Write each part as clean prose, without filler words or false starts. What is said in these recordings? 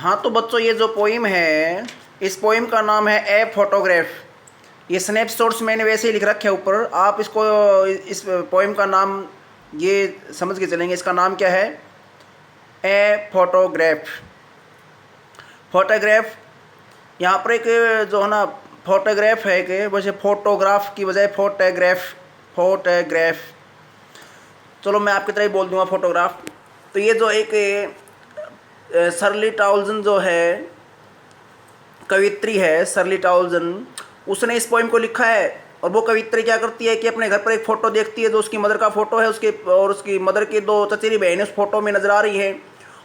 हाँ तो बच्चों, ये जो पोइम है, इस पोइम का नाम है ए फोटोग्राफ। ये स्नैपशॉट्स मैंने वैसे ही लिख रखे है ऊपर, आप इसको इस पोइम का नाम ये समझ के चलेंगे। इसका नाम क्या है? A photograph. फोटोग्राफ, यहाँ पर एक जो है ना फोटोग्राफ है कि वैसे फोटोग्राफ की बजाय फोटोग्राफ। फोटोग्राफ, चलो मैं आपकी तरह ही बोल दूंगा फोटोग्राफ। तो ये जो एक शर्ली टाउल्सन जो है कवित्री है, शर्ली टाउल्सन, उसने इस पोइम को लिखा है। और वो कवित्री क्या करती है कि अपने घर पर एक फ़ोटो देखती है जो उसकी मदर का फ़ोटो है, उसके और उसकी मदर की दो चचेरी बहनें उस फोटो में नज़र आ रही हैं।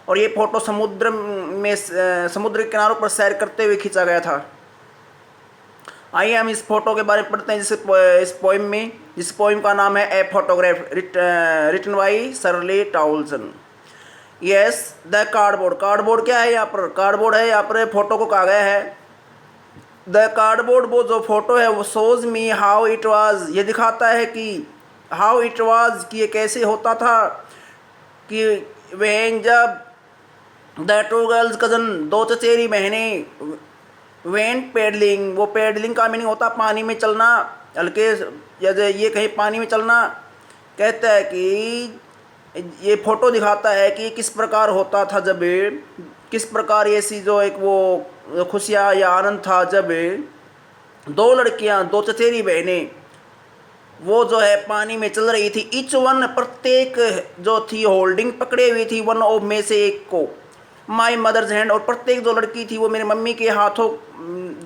और ये फ़ोटो समुद्र में समुद्र के किनारों पर सैर करते हुए खींचा गया था। आइए हम इस फोटो के बारे में पढ़ते हैं इस पोइम में, जिस पोइम का नाम है a photograph, written by Shirley Toulson. Yes, the cardboard. Cardboard क्या है? यहाँ पर कार्डबोर्ड है, यहाँ पर फोटो को कहा गया है। द कार्डबोर्ड, वो जो फोटो है वो shows me how it was, ये दिखाता है कि हाउ इट वाज, कि ये कैसे होता था। कि वह जब द टू गर्ल्स कजन, दो चचेरी बहनें, वेंट पेडलिंग, वो पेडलिंग का मीनिंग होता पानी में चलना, हल्के जैसे ये कहीं पानी में चलना। कहता है कि ये फ़ोटो दिखाता है कि किस प्रकार होता था जब, किस प्रकार ऐसी जो एक वो खुशियाँ या आनंद था जब दो लड़कियां, दो चचेरी बहनें, वो जो है पानी में चल रही थी। ईच वन, प्रत्येक जो थी होल्डिंग, पकड़े हुई थी, वन ऑफ में से एक को, माई मदर्स हैंड, और प्रत्येक जो लड़की थी वो मेरी मम्मी के हाथों,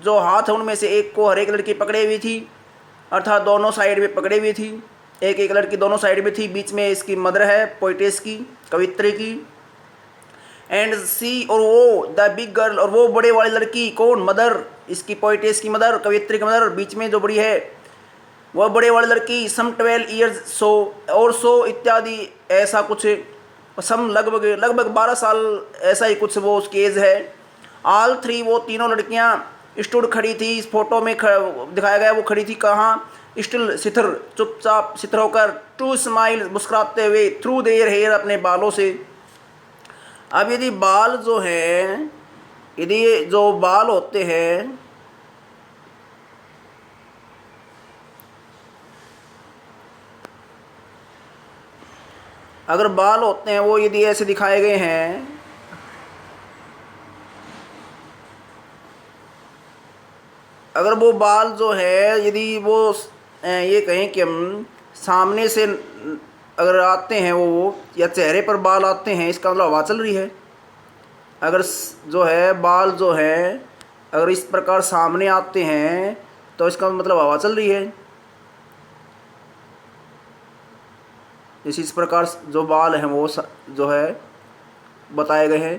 जो हाथ है उनमें से एक को हर एक लड़की पकड़े हुई थी, अर्थात दोनों साइड में पकड़े हुई थी। एक एक लड़की दोनों साइड में थी, बीच में इसकी मदर है, पोइटेस की, कवित्री की। एंड सी, और वो द बिग गर्ल, और वो बड़े वाली लड़की, कौन? मदर, इसकी पोइटेस की मदर, कवित्री की मदर, बीच में जो बड़ी है वह बड़े वाली लड़की। सम 12 ईयर्स, सो और सो इत्यादि, ऐसा कुछ, सम लगभग लगभग 12 साल, ऐसा ही कुछ वो उसकी एज है। ऑल थ्री, वो तीनों लड़कियां स्टूड, खड़ी थी। इस फोटो में दिखाया गया वो खड़ी थी कहाँ? स्टिल, सिथर, चुपचाप सिथर होकर, टू स्माइल, मुस्कुराते हुए, थ्रू देयर हेयर, अपने बालों से। अब यदि बाल जो है, यदि जो बाल होते हैं, अगर बाल होते हैं वो यदि ऐसे दिखाए गए हैं, अगर वो बाल जो है, यदि वो ये कहें कि हम सामने से अगर आते हैं वो, या चेहरे पर बाल आते हैं, इसका मतलब हवा चल रही है। अगर जो है बाल जो है अगर इस प्रकार सामने आते हैं तो इसका मतलब हवा चल रही है। जैसे इस प्रकार जो बाल हैं वो जो है बताए गए हैं।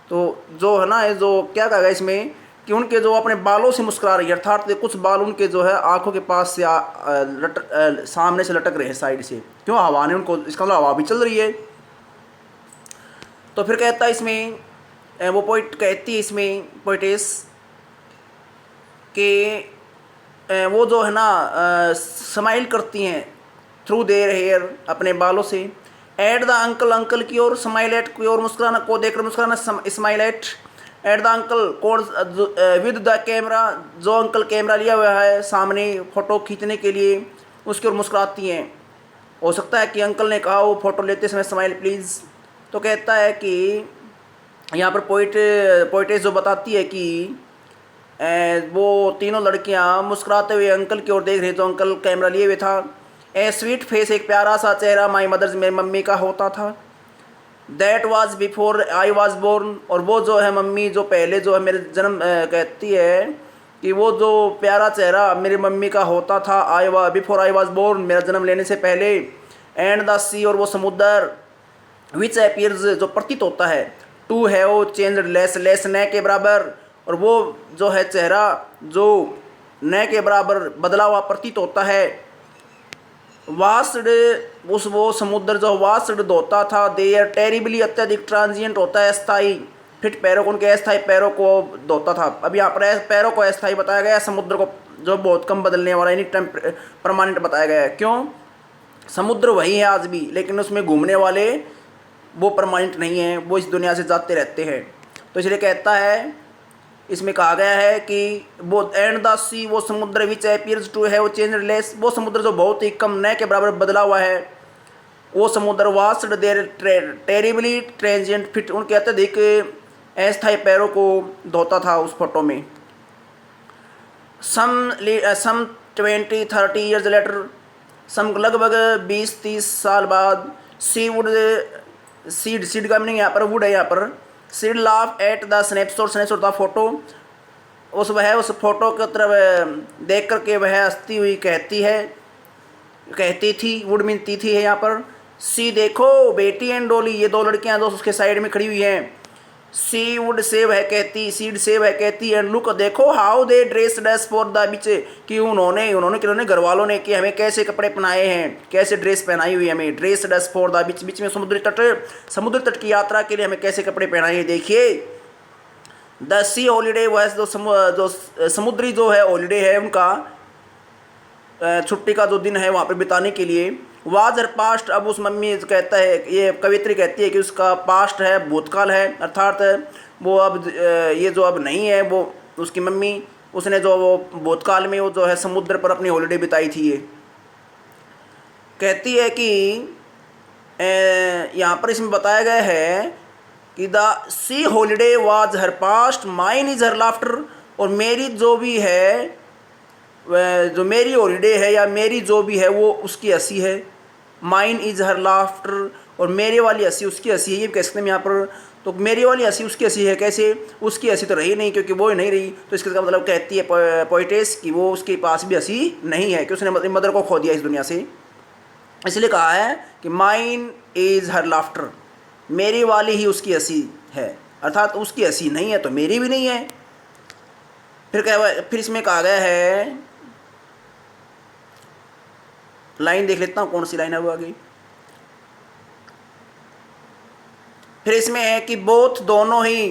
तो जो है ना, जो क्या कहा गया इसमें कि उनके जो अपने बालों से मुस्कुरा रही है, अर्थात कुछ बाल उनके जो है आंखों के पास से सामने से लटक रहे हैं, साइड से, क्यों? हवा ने उनको, इसका मतलब हवा भी चल रही है। तो फिर कहता है इसमें, वो पोइट कहती है इसमें, पोइटेस, कि वो जो है ना स्माइल करती हैं थ्रू देयर हेयर, अपने बालों से। एट द अंकल, अंकल की ओर, स्माइल एट की ओर, मुस्कुराना, को देखकर मुस्कुराना, स्माइल एट द अंकल, कौन? विद द कैमरा, जो अंकल कैमरा लिया हुआ है सामने फ़ोटो खींचने के लिए, उसकी ओर मुस्कुराती हैं। हो सकता है कि अंकल ने कहा वो फ़ोटो लेते समय स्माइल प्लीज़। तो कहता है कि यहाँ पर पोइटेस जो बताती है कि वो तीनों लड़कियाँ मुस्कुराते हुए अंकल की ओर देख रही, तो अंकल कैमरा लिए हुए था। ए स्वीट फेस, एक प्यारा सा चेहरा, माई मदर्स, मेरी मम्मी का होता था। That was before I was born, और वो जो है मम्मी, जो पहले जो है मेरे जन्म, कहती है कि वो जो प्यारा चेहरा मेरी मम्मी का होता था, बिफोर आई वाज बोर्न, मेरा जन्म लेने से पहले। एंड द सी, और वो समुद्र, विच अपीयर्स, जो प्रतीत होता है, टू है वो चेंज, लेस, लेस न के बराबर, और वो जो है चेहरा जो न के बराबर बदला हुआ प्रतीत होता है। वास्ड, उस वो समुद्र जो वास्ड होता था, देयर टेरिबली, अत्यधिक, ट्रांजिएंट होता है अस्थाई, फिट पैरों को, उनके अस्थाई पैरों को धोता था। अब यहाँ पर पैरों को अस्थाई बताया गया है, समुद्र को जो बहुत कम बदलने वाला, यानी परमानेंट बताया गया है। क्यों? समुद्र वही है आज भी, लेकिन उसमें घूमने वाले वो परमानेंट नहीं है, वो इस दुनिया से जाते रहते हैं। तो इसलिए कहता है, इसमें कहा गया है कि वो एंड द सी, वो समुद्र which appears to have change less, वो समुद्र जो बहुत ही कम न के बराबर बदला हुआ है, वो समुद्र वास्ट देर टेरिबली ट्रेंजिएंट फिट, उनके अत्यधिक अस्थायी पैरों को धोता था उस फोटो में। सम 20-30 ईयर्स लेटर, लगभग 20-30 साल बाद, सी वुड सीड का मीनिंग यहाँ पर वुड है, यहाँ पर seed laugh at the snapshot the photo, उस फोटो की तरफ देख करके वह हंसती हुई कहती थी, वुड मिलती थी है यहाँ पर। सी देखो बेटी एंड डोली, ये दो लड़कियां दोस्त उसके साइड में खड़ी हुई हैं। सी वुड सेव है कहती, सीड सेव है कहती, एंड लुक देखो how they dress does for the बीच, कि उन्होंने घर वालों ने कि हमें कैसे कपड़े पहनाए हैं, कैसे ड्रेस पहनाई हुई है हमें, dressed for the beach, बीच में समुद्र तट की यात्रा के लिए हमें कैसे कपड़े पहनाए हैं। देखिए द सी हॉलीडे, वह जो समुद्री जो है हॉलीडे है उनका, छुट्टी का जो दिन है वहाँ पर बिताने के लिए, वाज हर पास्ट, अब उस मम्मी कहता है, ये कवित्री कहती है कि उसका पास्ट है, भूतकाल है, अर्थात वो अब ये जो अब नहीं है, वो उसकी मम्मी, उसने जो वो भूतकाल में वो जो है समुद्र पर अपनी हॉलीडे बिताई थी। ये कहती है कि यहाँ पर इसमें बताया गया है कि the C holiday was her past, mine is her laughter, और मेरी जो भी है, जो मेरी हॉलीडे है या मेरी जो भी है वो उसकी हंसी है। माइन इज हर लाफ्टर, और मेरे वाली हंसी उसकी हंसी है, ये कह सकते हैं यहाँ पर। तो मेरी वाली हंसी उसकी हंसी है, कैसे? उसकी हंसी तो रही नहीं क्योंकि वो ही नहीं रही, तो इसका मतलब कहती है पोइटेस कि वो उसके पास भी हंसी नहीं है कि उसने अपनी मदर को खो दिया इस दुनिया से। इसलिए कहा है कि माइन इज हर लाफ्टर, मेरी वाली ही उसकी हंसी है, अर्थात उसकी हंसी नहीं है तो मेरी भी नहीं है। फिर इसमें कहा गया है, लाइन देख लेता हूँ कौन सी लाइन है वो आगे। फिर इसमें है कि बोथ, दोनों ही,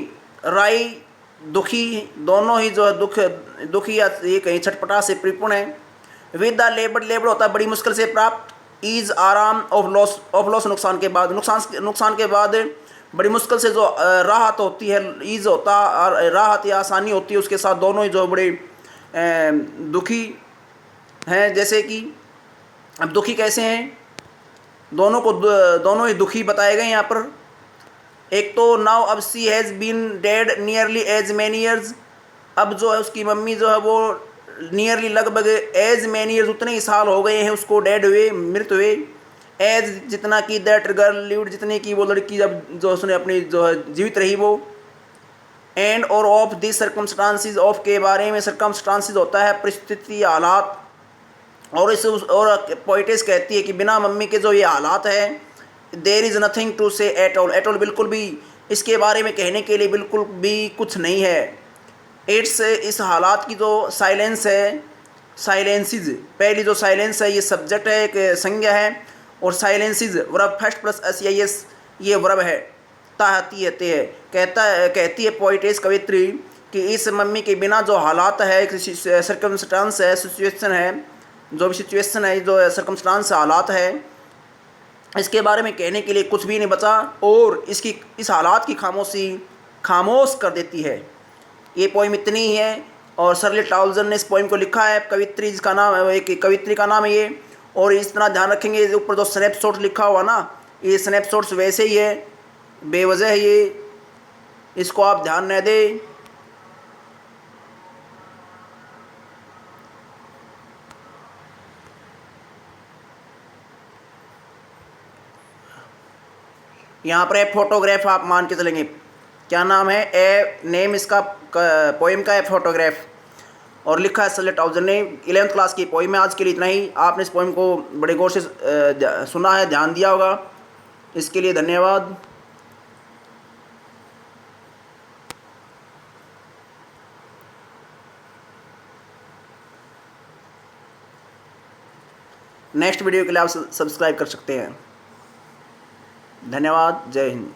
राई दुखी, दोनों ही जो है दुखी या ये कहीं छटपटा से परिपूर्ण है। विद द लेबर होता है बड़ी मुश्किल से प्राप्त, ईज आराम, ऑफ लॉस नुकसान के बाद, नुकसान के बाद बड़ी मुश्किल से जो राहत होती है, ईज होता राहत या आसानी होती है, उसके साथ दोनों ही जो बड़े दुखी हैं। जैसे कि अब दुखी कैसे हैं, दोनों ही दुखी बताए गए यहाँ पर। एक तो नाउ, अब sea has been dead nearly as many years, अब जो है उसकी मम्मी जो है वो नियरली लगभग एज मैनी ईयर्स, उतने ही साल हो गए हैं उसको डेड हुए, मृत हुए। एज जितना कि दैट गर्ल लिव्ड, जितने की वो लड़की जब जो उसने अपनी जो है जीवित रही वो। एंड और ऑफ दिस सर्कमस्टांसिस, ऑफ के बारे में, सर्कमस्टांसिस होता है परिस्थिति, हालात, और पोइटेस कहती है कि बिना मम्मी के जो ये हालात है, देर इज़ नथिंग टू से एट ऑल, बिल्कुल भी इसके बारे में कहने के लिए बिल्कुल भी कुछ नहीं है। इट्स, इस हालात की जो साइलेंस है, साइलेंसिज, पहली जो साइलेंस है ये सब्जेक्ट है, एक संज्ञा है, और साइलेंसिज वर्ब, फर्स्ट प्लस एस, ये वर्ब है, ताहती है। कहती है पोइटेस कवित्री कि इस मम्मी के बिना जो हालात है, सर्कमस्टांस है, सिचुएशन है, जो भी सिचुएशन है, जो सर्कमस्टांस हालात है, इसके बारे में कहने के लिए कुछ भी नहीं बचा, और इस हालात की खामोश कर देती है। ये पोइम इतनी ही है, और शर्ली टाउजन ने इस पोइम को लिखा है। कवित्री जिसका नाम है, एक कवित्री का नाम है ये। और इस तरह ध्यान रखेंगे, ऊपर जो स्नैपशॉट लिखा हुआ ना, ये स्नैपशॉट्स वैसे ही है, बेवजह है ये, इसको आप ध्यान न दें। यहाँ पर है फोटोग्राफ, आप मान के चलेंगे। क्या नाम है? नेम इसका पोइम का है फोटोग्राफ, और लिखा है शर्ली टाउजन ने। 11th क्लास की पोइम है। आज के लिए इतना ही। आपने इस पोइम को बड़े गौर से सुना है, ध्यान दिया होगा, इसके लिए धन्यवाद। नेक्स्ट वीडियो के लिए आप सब्सक्राइब कर सकते हैं। धन्यवाद। जय हिंद।